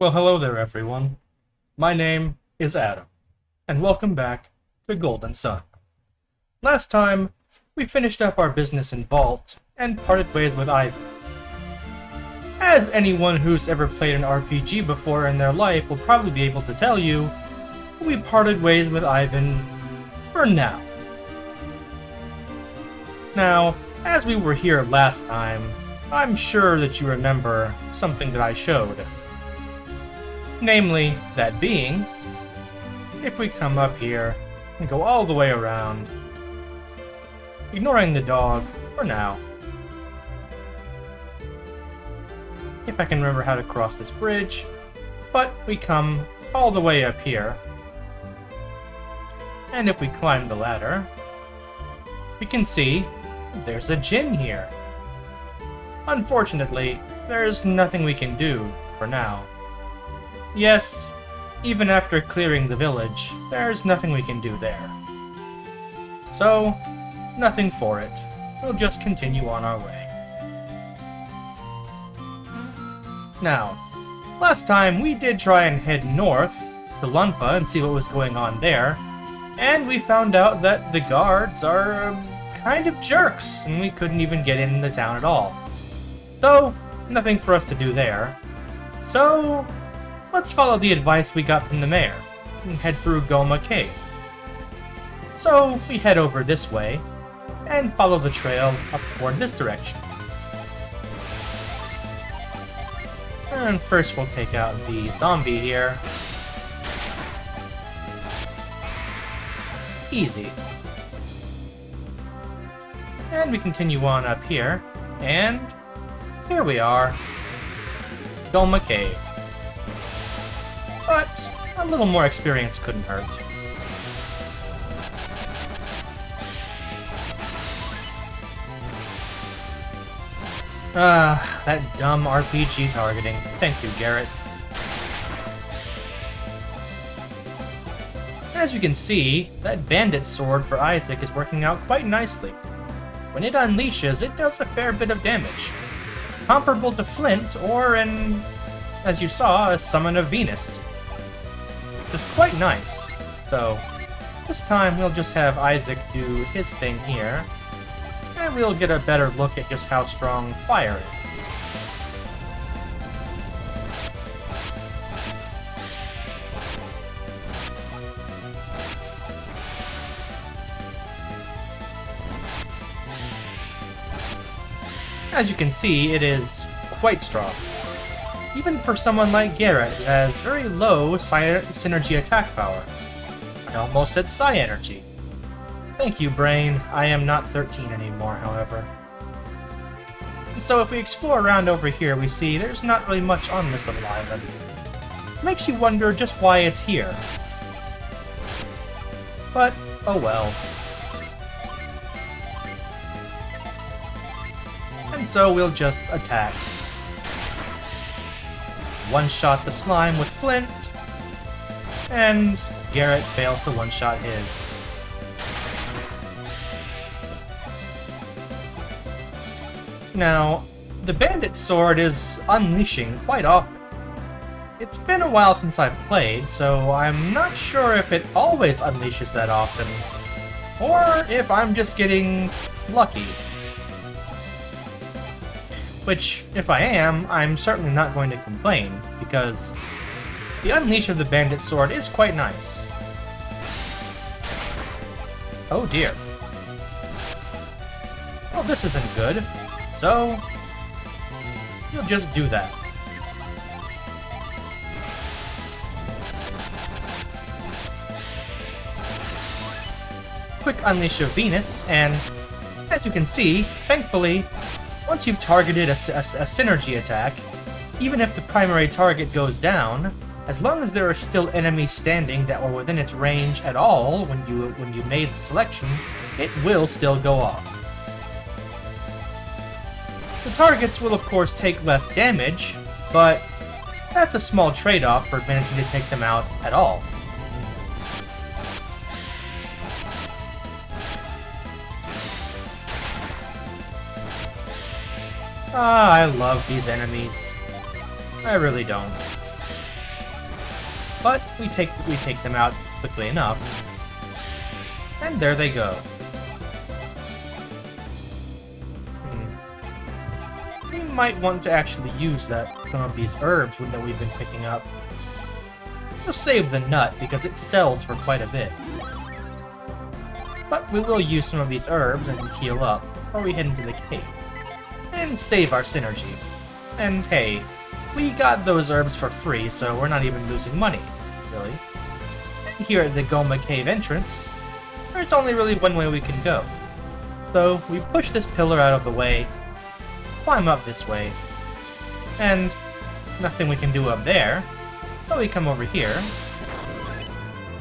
Well, hello there, everyone. My name is Adam, and welcome back to Golden Sun. Last time, we finished up our business in Vault and parted ways with Ivan. As anyone who's ever played an RPG before in their life will probably be able to tell you, we parted ways with Ivan for now. Now, as we were here last time, I'm sure that you remember something that I showed. Namely, that being, if we come up here and go all the way around, ignoring the dog for now. If I can remember how to cross this bridge, but we come all the way up here. And if we climb the ladder, we can see there's a Djinn here. Unfortunately, there's nothing we can do for now. Yes, even after clearing the village, there's nothing we can do there. So, nothing for it. We'll just continue on our way. Now, last time we did try and head north to Lunpa and see what was going on there, and we found out that the guards are kind of jerks, and we couldn't even get in the town at all. So, nothing for us to do there. So, let's follow the advice we got from the mayor and head through Goma Cave. So, we head over this way and follow the trail up toward this direction. And first we'll take out the zombie here. Easy. And we continue on up here, and here we are. Goma Cave. But a little more experience couldn't hurt. That dumb RPG targeting. Thank you, Garrett. As you can see, that bandit sword for Isaac is working out quite nicely. When it unleashes, it does a fair bit of damage. Comparable to Flint, or as you saw, a Summon of Venus. It's quite nice. So, this time we'll just have Isaac do his thing here, and we'll get a better look at just how strong fire is. As you can see, it is quite strong. Even for someone like Garrett, who has very low synergy attack power. I almost said psi energy. Thank you, Brain. I am not 13 anymore, however. And so if we explore around over here, we see there's not really much on this little island. It makes you wonder just why it's here. But, oh well. And so we'll just attack. One-shot the slime with Flint, and Garrett fails to one-shot his. Now, the bandit sword is unleashing quite often. It's been a while since I've played, so I'm not sure if it always unleashes that often, or if I'm just getting lucky. Which, if I am, I'm certainly not going to complain, because the unleash of the bandit sword is quite nice. Oh dear. Well, this isn't good, so you'll just do that. Quick unleash of Venus, and as you can see, thankfully, once you've targeted a synergy attack, even if the primary target goes down, as long as there are still enemies standing that were within its range at all when you made the selection, it will still go off. The targets will of course take less damage, but that's a small trade-off for managing to take them out at all. Ah, I love these enemies. I really don't. but we take them out quickly enough. And there they go. We might want to actually use some of these herbs that we've been picking up. We'll save the nut because it sells for quite a bit. But we will use some of these herbs and heal up before we head into the cave. And save our synergy. And hey, we got those herbs for free, so we're not even losing money, really. And here at the Goma Cave entrance, there's only really one way we can go. So we push this pillar out of the way, climb up this way, and nothing we can do up there, so we come over here,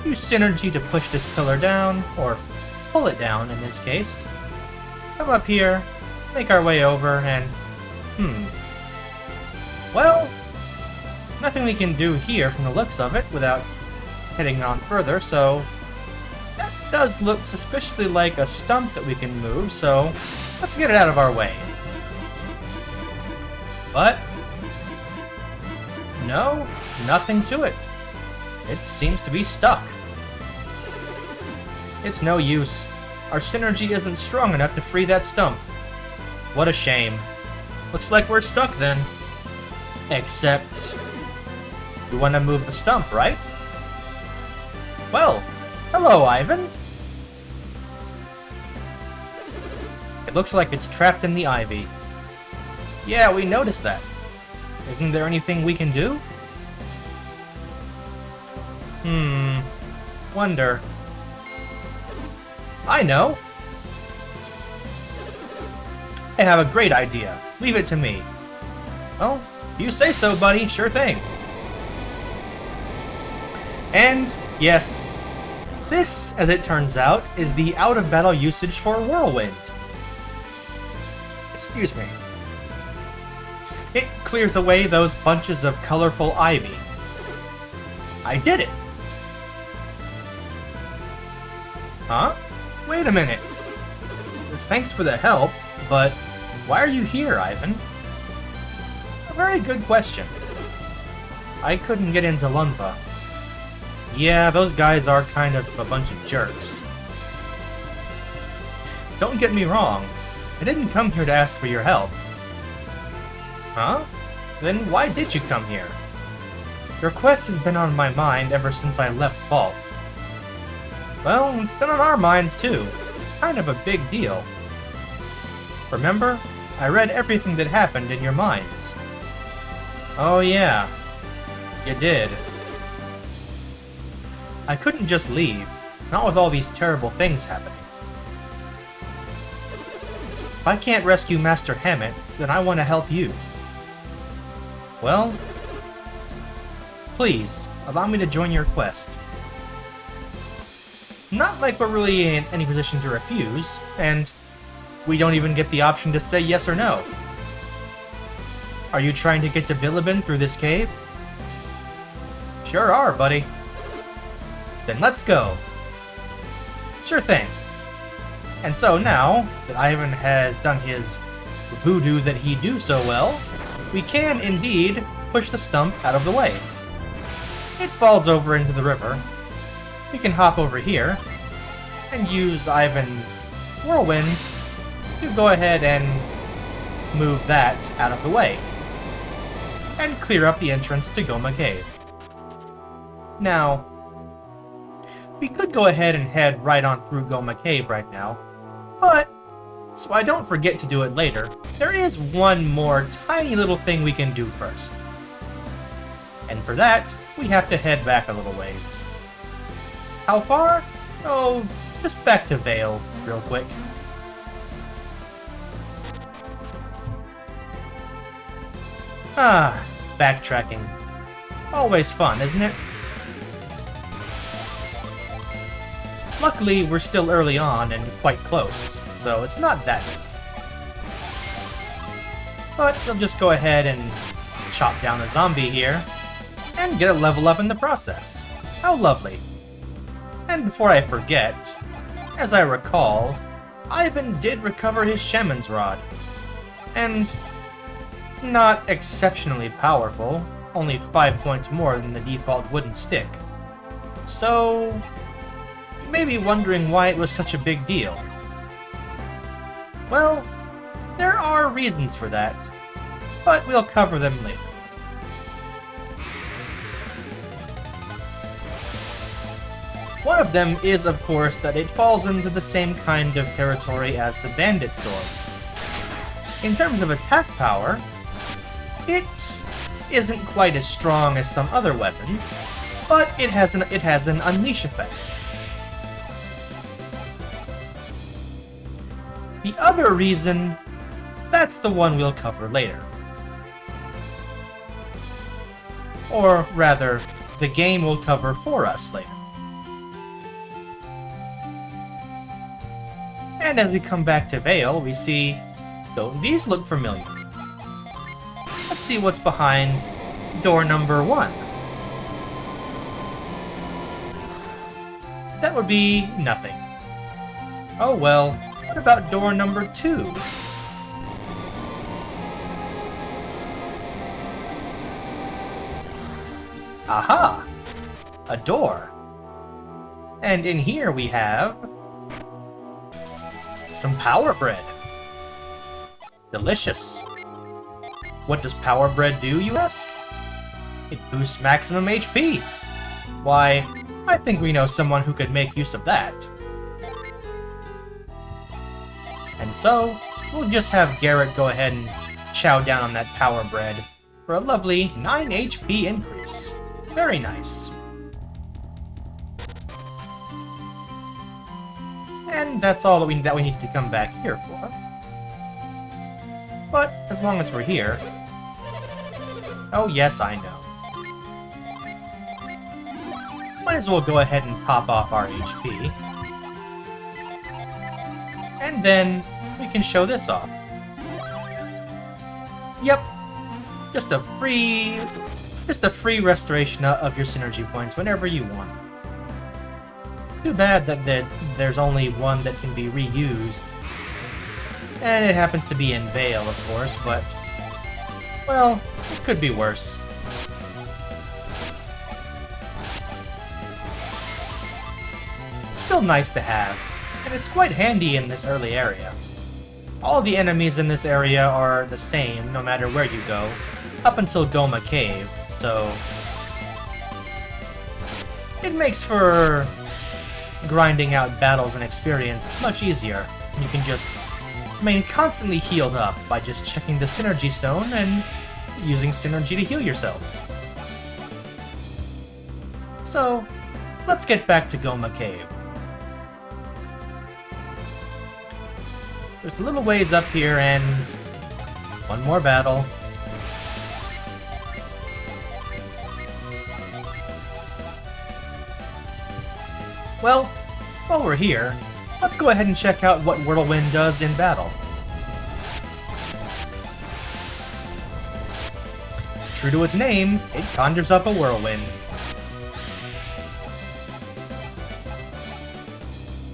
use synergy to push this pillar down, or pull it down in this case, come up here, make our way over, and well, nothing we can do here from the looks of it without heading on further, so that does look suspiciously like a stump that we can move, so let's get it out of our way. But no, nothing to it. It seems to be stuck. It's no use. Our synergy isn't strong enough to free that stump. What a shame. Looks like we're stuck then. Except, you want to move the stump, right? Well, hello, Ivan. It looks like it's trapped in the ivy. Yeah, we noticed that. Isn't there anything we can do? Wonder. I know. I have a great idea. Leave it to me. Well, if you say so, buddy, sure thing. And, yes, this, as it turns out, is the out-of-battle usage for Whirlwind. Excuse me. It clears away those bunches of colorful ivy. I did it! Huh? Wait a minute. Thanks for the help, but why are you here, Ivan? A very good question. I couldn't get into Lunpa. Yeah, those guys are kind of a bunch of jerks. Don't get me wrong. I didn't come here to ask for your help. Huh? Then why did you come here? Your quest has been on my mind ever since I left Vault. Well, it's been on our minds too. Kind of a big deal. Remember? I read everything that happened in your minds. Oh yeah. You did. I couldn't just leave. Not with all these terrible things happening. If I can't rescue Master Hammett, then I want to help you. Well, please, allow me to join your quest. Not like we're really in any position to refuse, and we don't even get the option to say yes or no. Are you trying to get to Bilibin through this cave? Sure are, buddy. Then let's go. Sure thing. And so now that Ivan has done his voodoo that he do so well, we can indeed push the stump out of the way. It falls over into the river. We can hop over here and use Ivan's whirlwind to go ahead and move that out of the way and clear up the entrance to Goma Cave. Now, we could go ahead and head right on through Goma Cave right now, but so I don't forget to do it later, there is one more tiny little thing we can do first. And for that, we have to head back a little ways. How far? Oh, just back to Vale, real quick. Ah, backtracking. Always fun, isn't it? Luckily, we're still early on and quite close, so it's not that big. But we'll just go ahead and chop down a zombie here, and get a level up in the process. How lovely. And before I forget, as I recall, Ivan did recover his shaman's rod. And not exceptionally powerful, only 5 points more than the default wooden stick. So, you may be wondering why it was such a big deal. Well, there are reasons for that, but we'll cover them later. One of them is, of course, that it falls into the same kind of territory as the Bandit Sword. In terms of attack power, it isn't quite as strong as some other weapons, but it has an unleash effect. The other reason, that's the one we'll cover later. Or rather, the game will cover for us later. And as we come back to Vale, we see, don't these look familiar? Let's see what's behind door number 1. That would be nothing. Oh well, what about door number 2? Aha! A door. And in here we have some power bread. Delicious. What does power bread do, you ask? It boosts maximum HP. Why, I think we know someone who could make use of that. And so, we'll just have Garrett go ahead and chow down on that power bread for a lovely 9 HP increase. Very nice. And that's all that we need to come back here for. But as long as we're here... Oh yes, I know. Might as well go ahead and top off our HP. And then we can show this off. Yep. Just a free restoration of your synergy points whenever you want. Too bad that there's only one that can be reused. And it happens to be in Vale, of course, but... well, it could be worse. Still nice to have, and it's quite handy in this early area. All the enemies in this area are the same, no matter where you go, up until Goma Cave, so... it makes for grinding out battles and experience much easier. You can just remain constantly healed up by just checking the Synergy Stone and using Synergy to heal yourselves. So, let's get back to Goma Cave. Just a little ways up here and one more battle. Well, while we're here, let's go ahead and check out what Whirlwind does in battle. True to its name, it conjures up a whirlwind.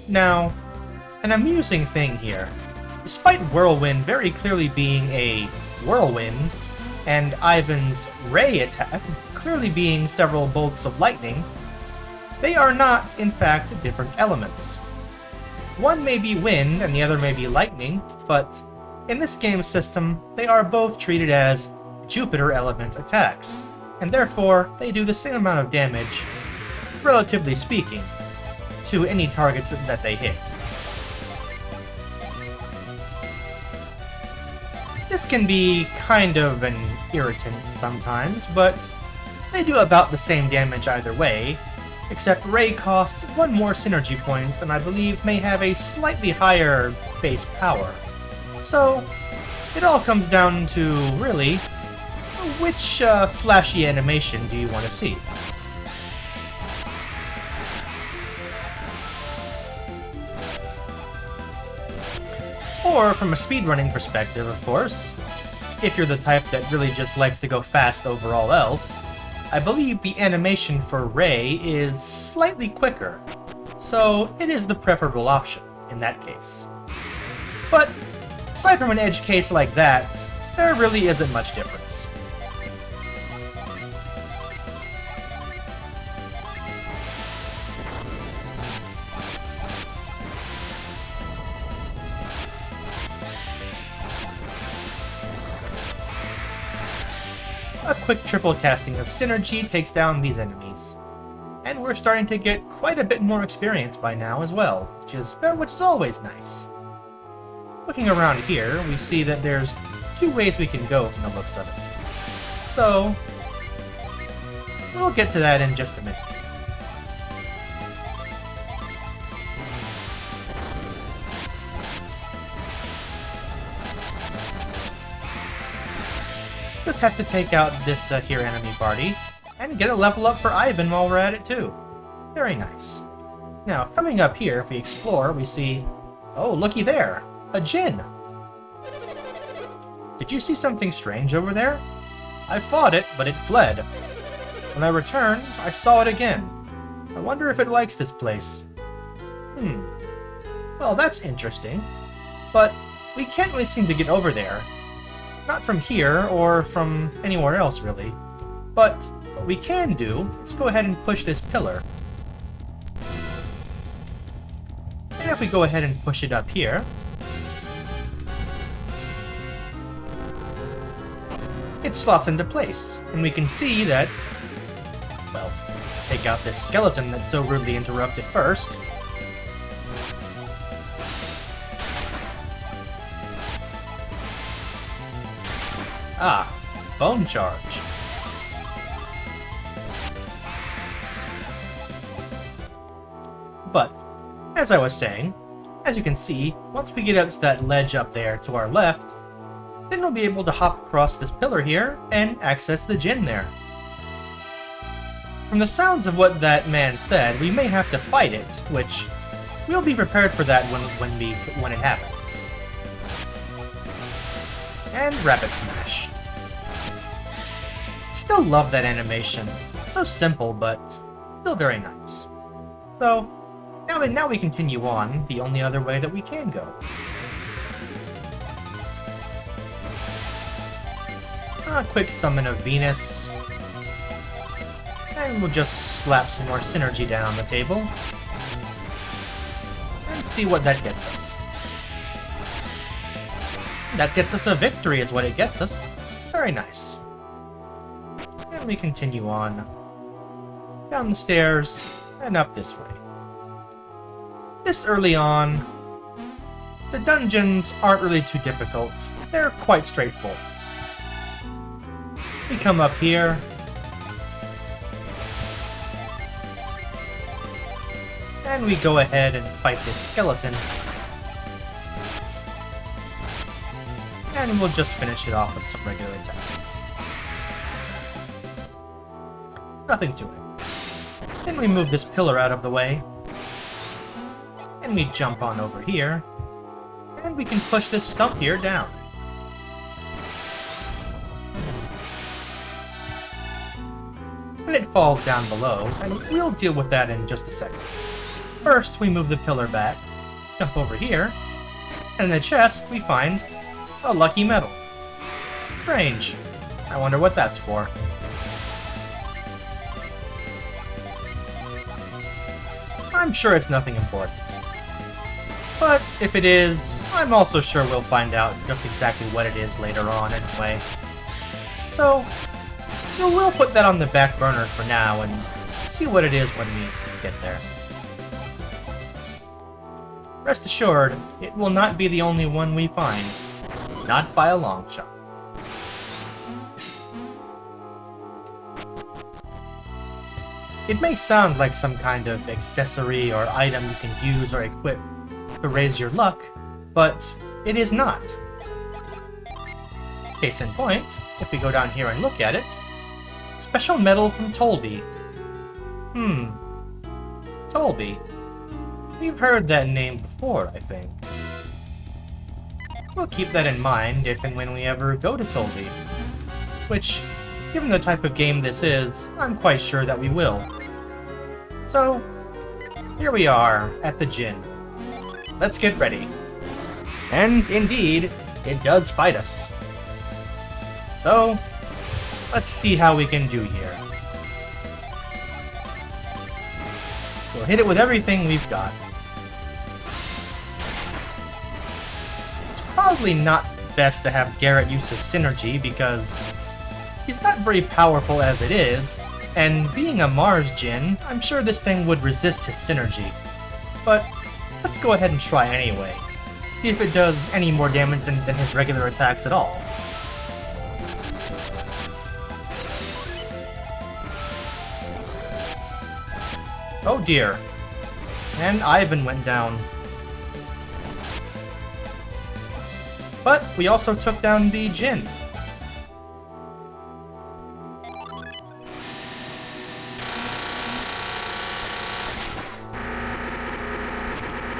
Now, an amusing thing here. Despite Whirlwind very clearly being a whirlwind, and Ivan's ray attack clearly being several bolts of lightning, they are not, in fact, different elements. One may be wind and the other may be lightning, but in this game system, they are both treated as Jupiter element attacks, and therefore they do the same amount of damage, relatively speaking, to any targets that they hit. This can be kind of an irritant sometimes, but they do about the same damage either way, except Ray costs one more synergy point and I believe may have a slightly higher base power. So, it all comes down to, really, which flashy animation do you want to see? Or, from a speedrunning perspective, of course, if you're the type that really just likes to go fast over all else, I believe the animation for Ray is slightly quicker, so it is the preferable option in that case. But, aside from an edge case like that, there really isn't much difference. A quick triple casting of Synergy takes down these enemies. And we're starting to get quite a bit more experience by now as well, which is always nice. Looking around here, we see that there's 2 ways we can go from the looks of it. So, we'll get to that in just a minute. Just have to take out this here enemy party, and get a level up for Ivan while we're at it too. Very nice. Now, coming up here, if we explore, we see... Oh, looky there! A Djinn! Did you see something strange over there? I fought it, but it fled. When I returned, I saw it again. I wonder if it likes this place. Well, that's interesting. But we can't really seem to get over there. Not from here, or from anywhere else, really. But what we can do, let's go ahead and push this pillar. And if we go ahead and push it up here, it slots into place, and we can see that, well, take out this skeleton that so rudely interrupted first. Ah, bone charge. But, as I was saying, as you can see, once we get up to that ledge up there to our left, then we'll be able to hop across this pillar here and access the Djinn there. From the sounds of what that man said, we may have to fight it, which we'll be prepared for that when it happens. And Rabbit Smash. Still love that animation. It's so simple, but still very nice. So, now we continue on the only other way that we can go. A quick summon of Venus. And we'll just slap some more Synergy down on the table. And see what that gets us. That gets us a victory is what it gets us. Very nice. And we continue on. Down the stairs, and up this way. This early on, the dungeons aren't really too difficult. They're quite straightforward. We come up here. And we go ahead and fight this skeleton. And we'll just finish it off with some regular attack. Nothing to it. Then we move this pillar out of the way. And we jump on over here. And we can push this stump here down. And it falls down below, and we'll deal with that in just a second. First, we move the pillar back, jump over here, and in the chest we find a lucky medal. Strange. I wonder what that's for. I'm sure it's nothing important. But if it is, I'm also sure we'll find out just exactly what it is later on anyway. So, we'll put that on the back burner for now and see what it is when we get there. Rest assured, it will not be the only one we find. Not by a long shot. It may sound like some kind of accessory or item you can use or equip to raise your luck, but it is not. Case in point, if we go down here and look at it, special medal from Tolby. Tolby. We've heard that name before, I think. We'll keep that in mind if and when we ever go to Tolby. Which, given the type of game this is, I'm quite sure that we will. So, here we are, at the Djinn. Let's get ready. And indeed, it does fight us. So, let's see how we can do here. We'll hit it with everything we've got. It's probably not best to have Garrett use his Synergy because he's not very powerful as it is, and being a Mars Djinn, I'm sure this thing would resist his synergy. But let's go ahead and try anyway. See if it does any more damage than his regular attacks at all. Oh dear. And Ivan went down. But we also took down the Djinn.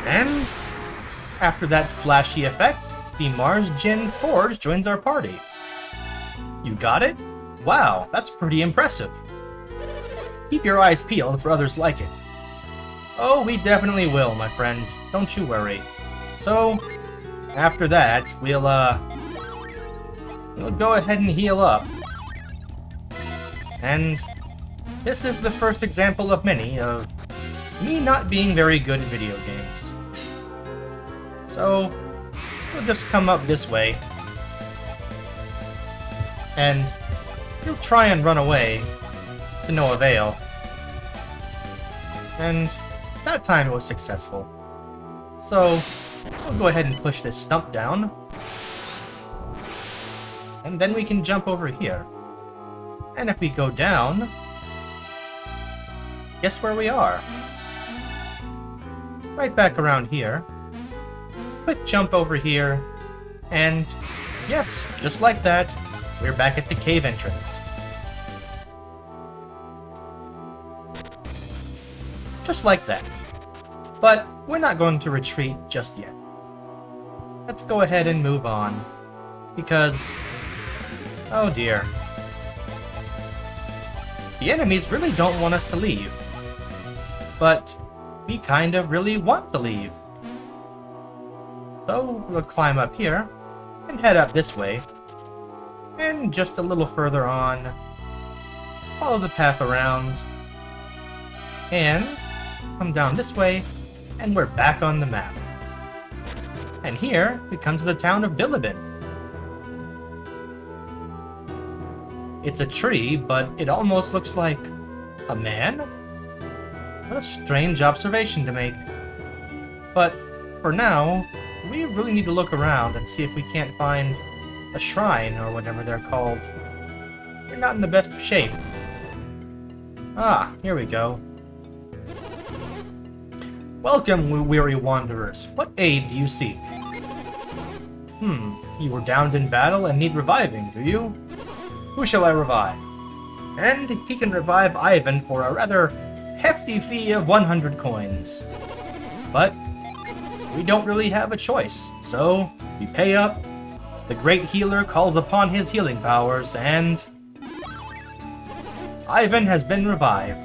And after that flashy effect, the Mars Djinn Forge joins our party. You got it? Wow, that's pretty impressive. Keep your eyes peeled for others like it. Oh, we definitely will, my friend. Don't you worry. So, after that, we'll go ahead and heal up. And this is the first example of many of me not being very good at video games. So, we'll just come up this way. And we'll try and run away, to no avail. And that time it was successful. So, we'll go ahead and push this stump down. And then we can jump over here. And if we go down, guess where we are? Right back around here. Quick jump over here. And yes, just like that, we're back at the cave entrance. Just like that. But we're not going to retreat just yet. Let's go ahead and move on. Because, oh dear. The enemies really don't want us to leave. But we kind of really want to leave. So we'll climb up here and head up this way. And just a little further on, follow the path around, and come down this way, and we're back on the map. And here we come to the town of Bilibin. It's a tree, but it almost looks like a man? What a strange observation to make. But for now, we really need to look around and see if we can't find a shrine, or whatever they're called. We're not in the best of shape. Ah, here we go. Welcome, weary wanderers. What aid do you seek? You were downed in battle and need reviving, do you? Who shall I revive? And he can revive Ivan for a rather hefty fee of 100 coins. But we don't really have a choice, so we pay up. The great healer calls upon his healing powers, and Ivan has been revived.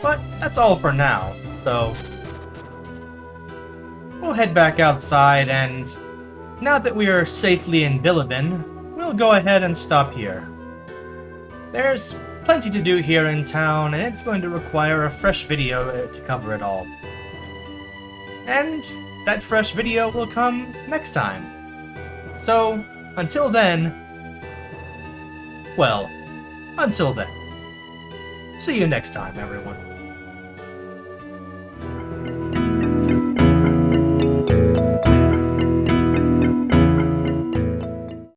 But that's all for now, so we'll head back outside, and now that we are safely in Bilibin, we'll go ahead and stop here. There's plenty to do here in town, and it's going to require a fresh video to cover it all. And that fresh video will come next time. So, until then, well, until then. See you next time, everyone.